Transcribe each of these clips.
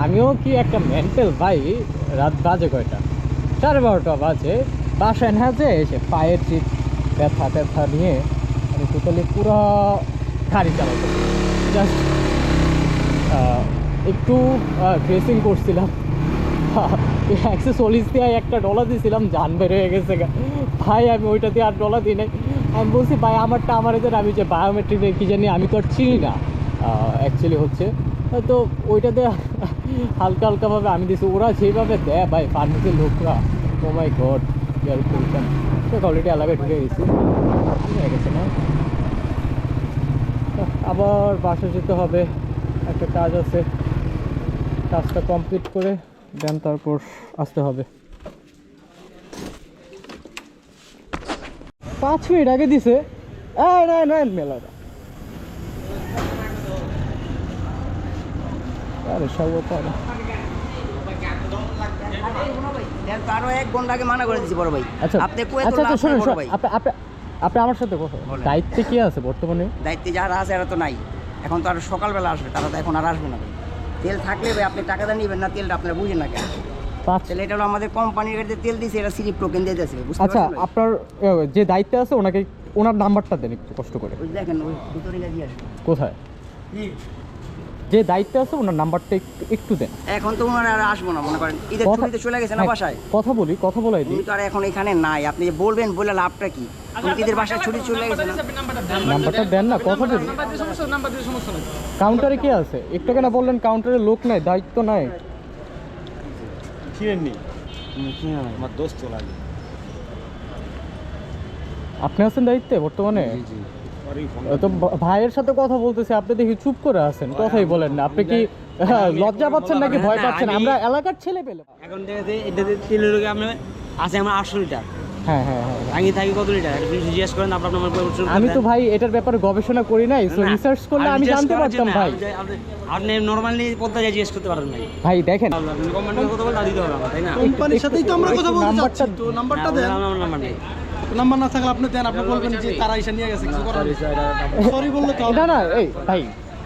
আমিও কি একটা মেন্টাল ভাই। রাত বাজে কয়টা, 12:30 বাজে। বাসায় না যে এসে পায়ের চিপ ব্যথা ট্যাথা নিয়ে আমি টোটালি পুরো গাড়ি চালাতে জাস্ট একটু ড্রেসিং করছিলাম, $140 দিয়ে একটা ডলার দিয়েছিলাম, জান বের হয়ে গেছে ভাই। আমি ওইটা দিয়ে আর ডলার দিই নাই। আমি বলছি ভাই আমারটা আমার এদের, আমি যে বায়োমেট্রিক কি জানি আমি তো আর চিনি না অ্যাকচুয়ালি হচ্ছে, তো ওইটাতে হালকা হালকাভাবে আমি দিচ্ছি। ওরা যেভাবে দেয় ভাই ফার্মেসির লোকরা, ও মাই গড ইয়ার করতাম। তো অলরেডি এলাকায় ঢুকে গেছি, হয়ে গেছে না। আবার বাসা যেতে হবে, একটা কাজ আছে, কাজটা কমপ্লিট করে দেন তারপর আসতে হবে। 5 মিনিট আগে দিছে মেলাটা। আরে সব পারে তারও 1 ঘন্টা আগে মানা করে দিছি বড় ভাই। আচ্ছা আপনি কই আচ্ছা তো শুনুন বড় ভাই, আপনি আমার সাথে কথা দায়িত্বে কি আছে বর্তমানে? দায়িত্বে যারা আছে এরা তো নাই, এখন তো আর সকালবেলা আসবে, তারা তো এখন আর আসবে না ভাই। তেল থাকলে ভাই আপনি টাকাটা নেবেন না, তেলটা আপনারা বুঝেন না কেন? তাহলে এটা হলো আমাদের কোম্পানির গাড়িতে তেল দিয়েছে, এটা সিরিপ টোকেন দিয়ে দিয়েছে। আচ্ছা আপনার যে দায়িত্বে আছে ওনাকে, ওনার নাম্বারটা দেন একটু কষ্ট করে। ওই দেখেন ওই ভিতরে গিয়ে আসবে কোথায় যে দায়িত্বে আছে ওনার নাম্বারটা একটু দেন। এখন তো ওনারা আর আসবো না, মনে করেন ঈদের ছুটিতে চলে গেছে না বাসায়। কথা বলাই দিই। উনি তো আর এখন এখানে নাই, আপনি যে বলবেন বলে লাভটা কি? ঈদের বাসায় ছুটি চলে গেছে না। নাম্বারটা দেন না, কথা বলি। কাউন্টারে কে আছে? একটু কেন বললেন কাউন্টারে লোক নাই, দায়িত্ব নাই। আমার দোস্ত লাগে। আপনি আছেন দায়িত্বে বর্তমানে? তো ভাইয়ের সাথে কথা বলতেছি, আপনি দেখি চুপ করে আছেন, কথাই বলেন না। আপনি কি লজ্জা পাচ্ছেন নাকি ভয় পাচ্ছেন? আমরা এলাকার ছেলে পেলে এখন এটাতে তেলের রোগে আমরা আছে আমার 800 লিটার। হ্যাঁ হ্যাঁ হ্যাঁ, আমি থাকি কত লিটার জিজ্ঞেস করেন, আপনার আমি তো ভাই এটার ব্যাপারে গবেষণা করি নাই, তো রিসার্চ করলে আমি জানতে পারতাম ভাই। আপনি নরমালি পদ্মায় জিজ্ঞেস করতে পারেন ভাই। ভাই দেখেন কোম্পানির কথা বলে দিতে হবে তাই না? কোম্পানির সাথেই তো আমরা কথা বলতে যাচ্ছি, তো নাম্বারটা দেন। আমার নাম্বার নেই। নাম্বার না থাকলে আপনি দেন, আপনি বলবেন যে তারা এসে নিয়ে গেছে, কিছু করার নেই। সরি বললে তো না না, এই ভাই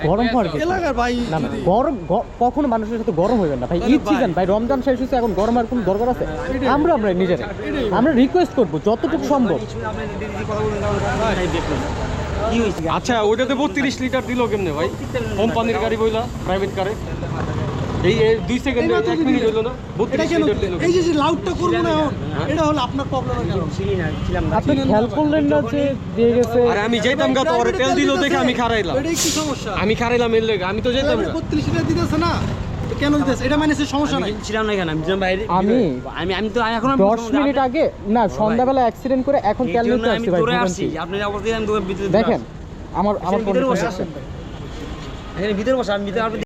গরম হওয়ার কিছু এলাকার ভাই না না, গরম কখনো মানুষের সাথে গরম হইবেন না ভাই। ঈদ সিজন ভাই, রমজান শেষ হয়েছে, এখন গরম আর কোনো দরকার আছে? আমরা নিজেরা আমরা রিকোয়েস্ট করবো যতটুকু সম্ভব। কি হয়েছে? আচ্ছা ওইটাতে 32 লিটার দিল কেমনে ভাই? কোম্পানির গাড়ি বইলা প্রাইভেট কারে এই 2 সেকেন্ডে 1 মিনিট হলো না, এটা 32 কেন লিটার দিল। এই যে লাউডটা করবো না এখন, এটা হলো আপনার প্রবলেমের কারণ। ছিলাম না। আপনি খেয়াল করলেন না যে দিয়ে গেছে? আরে আমি যাইতাম গা, তো ওরে তেল দিল দেখে আমি খারাইলাম। এটাই কি সমস্যা? আমি খারাইলাম এর লেগে, আমি তো যাইতাম না। 32 লিটার দিতেছে না, তো কেন দিতেছে? এটা মানে সমস্যা নাই। ছিলাম না এখানে, আমি ছিলাম বাইরে। আমি তো এখন 10 মিনিট আগে না, সন্ধ্যাবেলা অ্যাক্সিডেন্ট করে এখন তেল নিতে আসছি ভাই। আপনি অবশ্যই আমি ভিতরে দেখেন আমার ভিতরে বসে আছেন। এখানে ভিতরে বসে আমি ভিতরে